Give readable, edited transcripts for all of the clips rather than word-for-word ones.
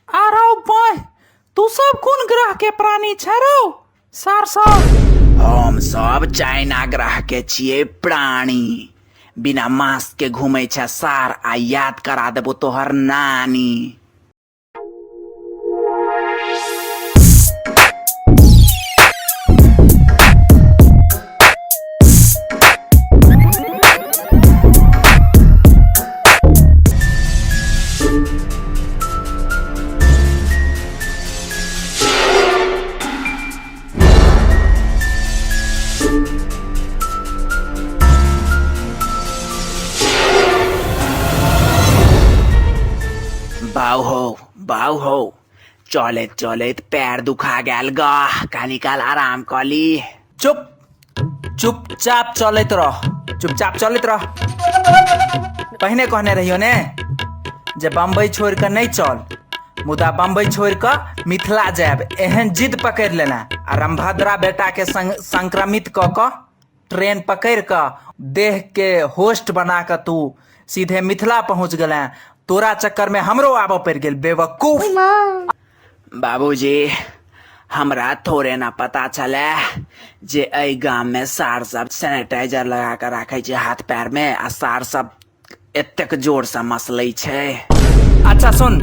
आरो भाई तू सब कोन ग्रह के प्राणी छै रो सार सब? हम सब चाइना ग्रह के छिए प्राणी। बिना मास्क के घूमे छै सार आ याद करा देबो तोहर नानी। बाऊ हो चलैत चलैत पैर दुखा गेल ग, कनी काल आराम क ली। चुपचाप चलैत रह, चुपचाप चलैत रह। पहने कहने रहियो ने जे बम्बई छोड़ कर नहीं चल, मुदा बम्बई छोड़ कर मिथिला जाब एहन जिद पकड़ लेना आ रंभद्रा बेटा के संक्रमित क ट्रेन पकड़ क देह के होस्ट बना क तू सीधे मिथिला पहुंच गले। तोरा चक्कर में हमरो आबो पड़ गेल बेवकूफ। बाबूजी हमरा थोड़े ना पता चले जे एहि गाम में सार सब सैनिटाइजर लगा कर राखे छै हाथ पैर में आ सार सब एतेक जोर से मसलै छै। अच्छा सुन,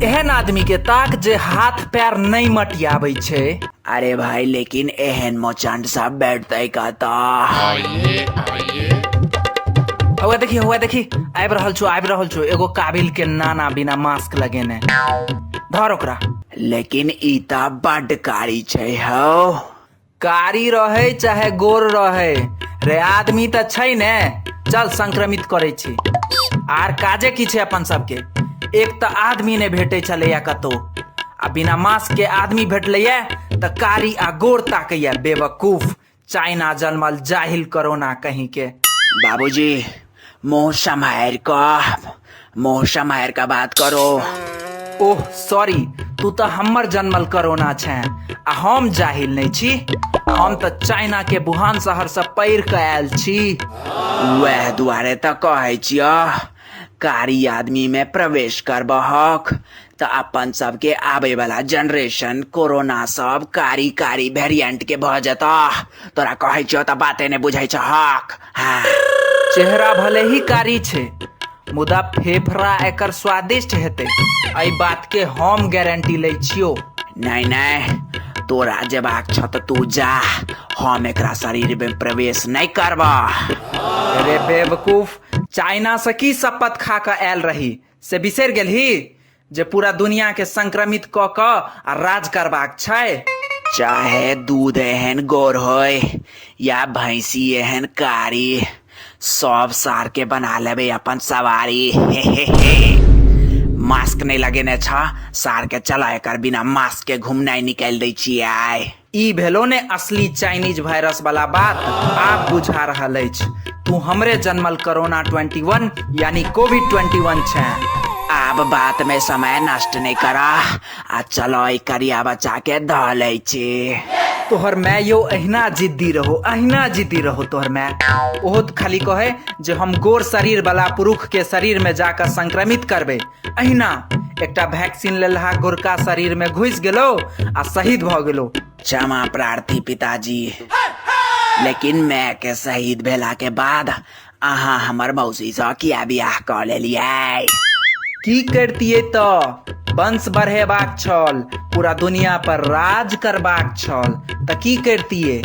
एहन आदमी के ताक जे हाथ पैर नहीं मटियाबै छै। अरे भाई लेकिन एहन मोचंड सब बैठते कहता। हुआ देखी आबि रहल छो एगो काबिल के नाना बिना मास्क लगेने। धर ओकरा। लेकिन ई त बड्ड कारी छै हो। कारी रहे चाहे गोर रहे रे आदमी त छै ने। चल संक्रमित करे छी। आर काजे की छै अपन सबके, एक त आदमी ने भेटे छलैया कतो आ बिना मास्क के आदमी भेटलैया त कारी आ गोर ताकैया बेवकूफ। चाइना जन्मल जाहिल कोरोना कहीं के। बाबूजी मुंह संभार का बात करो। ओह सॉरी, तू तो हमर जन्मल कोरोना छै आ हम जाहिल नहीं छी। हम तो चाइना के वुहान शहर से पैर के आयल छी। वह दुआरे त कहे छियो कारी आदमी में प्रवेश करबहक त अपन सबके आबे वाला जनरेशन कोरोना सब कारी कारी वेरिएंट के भ जता। तोरा कहे छियो त बाते ने बुझै छ हक। हाँ। चेहरा भले ही कारी छे मुदा फेफड़ा एकर स्वादिष्ट हेते, एहि बात के हम गारंटी ले छियो। नहीं तोरा जेबाक छ त तू जा, हम एकरा शरीर में प्रवेश नहीं करबा। अरे बेवकूफ, चाइना से की शपथ खा के आयल रही से बिसर गेलही जे पूरा दुनिया के संक्रमित क क आ राज करबाक छै। चाहे दूध एहन गोर होय या भैंसी एहन कारी, सब सार के बना लेबे अपन सवारी। मास्क नहीं लगेने छ सार के चला एकर बिना मास्क के घूमनाई निकाल दै छियै। ई भेलो ने असली चाइनीज वायरस वाला बात आप बुझा रहल अछि। तू हमरे जन्मल कोरोना 21 यानी कोविड 21 छै। आब बात में समय नष्ट नहीं करा आ चलो ई करिया बच्चा के ध लै छी। तोहर मैं यो अहिना जिद्दी रहो तोहर मैं। ओहो खाली कहे जे हम गोर शरीर वाला पुरुष के शरीर में जाकर संक्रमित करबे। अहिना एकटा वैक्सीन लेलहा गोरका शरीर में घुस गेलो आ शहीद भ गेलो। क्षमा प्रार्थी पिताजी, लेकिन मैं के शहीद भेला के बाद अहाँ हमर मौसी से किया बियाह क लेलियै? की करतियै त वंश बढ़ेबाक छल, पूरा दुनिया पर राज करबाक छल त की करतियै?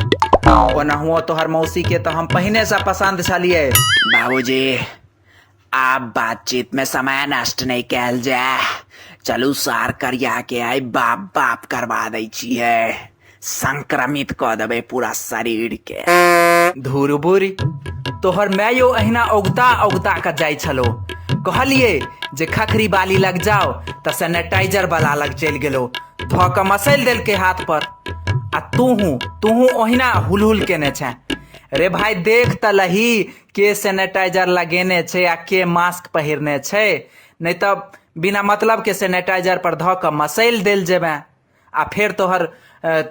ओनाहुओ तोहर मौसी के तो हम पहिने से पसंद छलिए। बाबूजी आप बातचीत में समय नष्ट नहीं कैल जाए, चलू सार करिया के आई बाप करवा दै छियै। संक्रमित क देबे पूरा शरीर के। धुरबुरी, तोहर मैयो अहिना औगता का जाय छलो। कहलिए जे खखरी बाली लग जाओ त सैनिटाइजर वाला लग चल गेलो, धो के मसल देल के हाथ पर। आ तूहू ओहिना हुलहुल केने छै। रे भाई देख त लही के सैनिटाइजर लगेने छै आ के मास्क पहिरने छै, नहीं त बिना मतलब के सैनिटाइजर पर धो के मसल देल जेबे आ फिर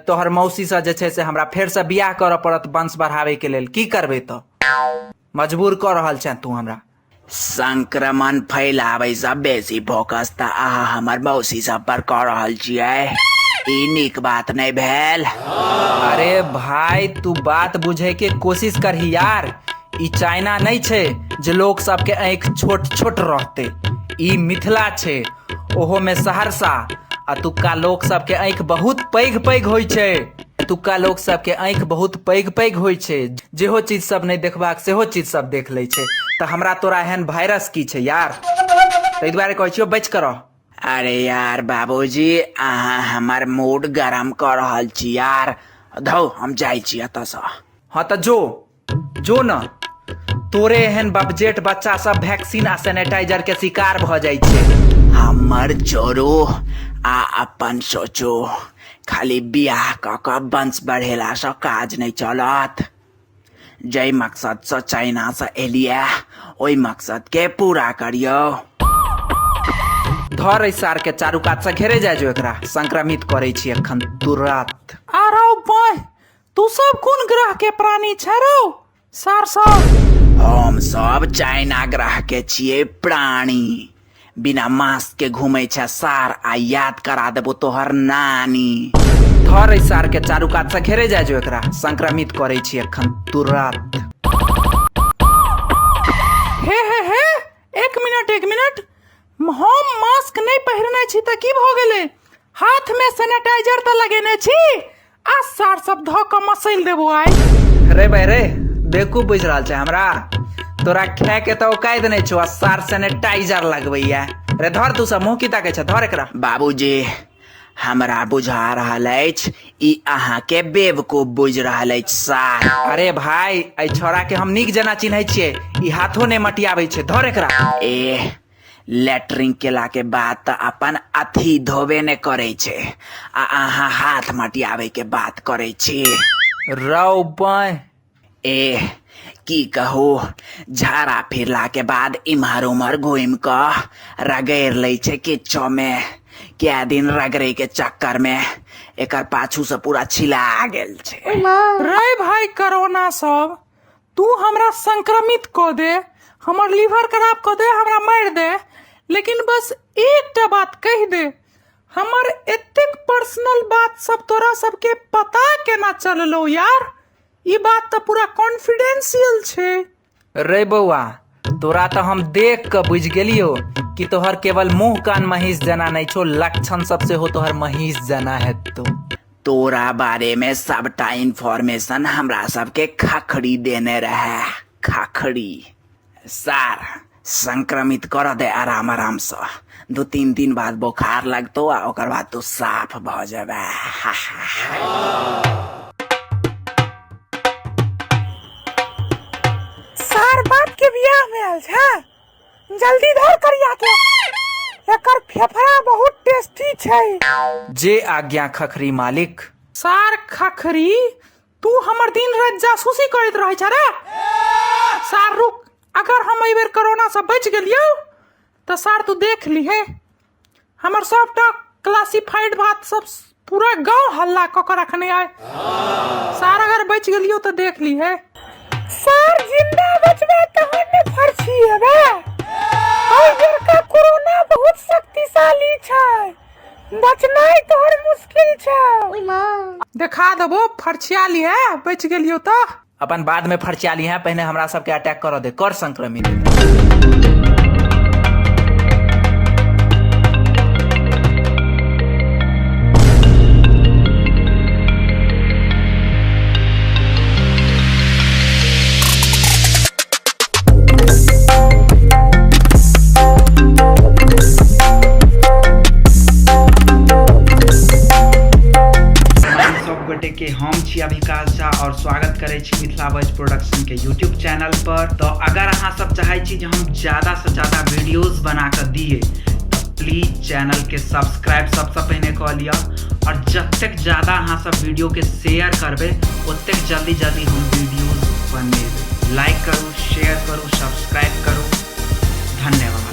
तोहर मौसी से जे छै से हमरा फेर से बियाह करऽ पड़त वंश बढ़ावे के लेल। की करबे तो मजबूर कर रहल छै तू हमरा। संक्रमण फैलावे से बेसी फोकस त अहाँ हमर मौसी सब पर कर रहल छियै। ई नीक बात नहीं भेल। अरे भाई तू बात बुझे के कोशिश करही यार। ई चाइना नहीं छे जे लोग सबके आँख छोट छोट रहते। ई मिथिला छे, ओहो में सहरसा। अतुक्का लोग सबके आँख बहुत पैघ पैघ होइ छे। अतुक्का लोग सबके आँख बहुत पैघ पैघ होइ छे। जेहो चीज सब नहीं देखबाक सेहो चीज सब देख लै छे। तो हमरा तोरा एहन वायरस की छे यार, ताहि दुआरे कहै छियो बच कर। अरे यार बाबूजी, अहाँ हमर मूड गरम कर रहल छी यार। धौ हम जाइ छी एतऽ सँ। हाँ तो जो न। तोरे एहन बबजेट बच्चा सब वैक्सीन आ सैनिटाइजर के शिकार भ जाइ छे। हमर जोरो आ अपन सोचो, खाली बियाह क क वंश बढ़ेला सँ काज नहीं चलत। जै मकसद सँ चाइना सँ एलिया ओहि मकसद के पूरा करियो। धर एहि सार के चारू कात से घेरे जाय जो एकरा संक्रमित करे छी एखन तुरंत। आरो भाई तू सब कोन ग्रह के प्राणी छै रो? सार सब हम सब चाइना ग्रह के छिए प्राणी। बिना मास्क के घूमे छै सार, आ याद करा देबो तोहर नानी। धर एहि सार के चारू कात से घेरे जाय जो एकरा संक्रमित करे छी एखन तुरंत। हे एक मिनट हम मास्क नहीं पहिरने छी त की भ गेले? हाथ में सैनिटाइजर त लगेने छी। आ सार सब ध क मसैल देबो आइ। रे भाई रे, बेवकूफ बुझ रहल छै हमरा। तोरा खाय के तो औकात नहीं छो, सार सैनिटाइजर लगबैया। रे धर तू सब मुंह की ताकै छ, धर एकरा। बाबूजी हमरा बुझा रहल अछि ई अहाँ के बेवकूफ बुझ रहल अछि सार। अरे भाई एहि छोरा के हम नीक जना चिन्है छियै। ई हाथो ने मटियाबै छै, धर एकरा। ए लैट्रिन केला के बाद त अपन अथी धोबे ने करे छै, आ अहाँ हाथ मटियावे के बात करे छी। रौ बाय ए की कहू, झाड़ा फिरला के बाद इम्हर उम्हर घूम क रगड़ ले छै किच्छो में। क्या दिन रगड़े के चक्कर में एकर पाछू से पूरा छिला गेल छै। रे भाई कोरोना सब तू हमरा संक्रमित क दे, हमर लीवर खराब क दे, हमरा मार दे, लेकिन बस एकटा बात कह दे। हमर एतेक पर्सनल बात सब तोरा सबके पता केना चललो यार? ई बात तो पूरा कॉन्फिडेंशियल छे। रे बौआ, तोरा तो हम देख के बुझ गेलियो कि तोहर केवल मुंह कान महिष जना नहीं छो, लक्षण सबसे हो तोहर महिष जना है। तोरा बारे में सबटा इंफॉर्मेशन हमरा सबके खखड़ी देने रहे। खखड़ी सार संक्रमित कर दे आराम से। 2-3 दिन बाद बुखार लगतो आ ओकर बाद तू साफ भ जेबे। सार बाप के बियाह में आल छै, जल्दी धर करिया के। एकर फेफड़ा बहुत टेस्टी छै। जे आज्ञा खखरी मालिक। सार खखरी तू हमर दिन रात जासूसी करैत रहै छ रे। सार रुक, अगर हम एहि बेर कोरोना से बच गेलियो तो सार तू देख लीहे, हमर सबटा क्लासिफाइड बात सब पूरा गांव हल्ला क के रखने आए। सार अगर बच गेलियो तो देख लीहे। सार जिंदा बचबे तहन ने फरछिएबे। एहि बेर का कोरोना बहुत शक्तिशाली छै, बचनाइ तोहर मुश्किल छै। ओइ मां देखा देबो फरछिया लिहे बच गेलियो तो। अपन बाद में फरचाली है, पहले हमरा सबके अटैक कर दे, कर संक्रमित। के हम छी अभिकाश झा और स्वागत करे छी मिथिला वॉइस प्रोडक्शन के यूट्यूब चैनल पर। तो अगर अहाँ सब चाहे छी जे हम ज्यादा से ज्यादा वीडियोस बना कर दिए तो प्लीज चैनल के सब्सक्राइब सबसे पहले कर लिया, और जब तक ज्यादा अहाँ सब वीडियो के शेयर करबे ओतेक जल्दी हम वीडियोस बनेबे। लाइक करू, शेयर करू, सब्सक्राइब करू। धन्यवाद।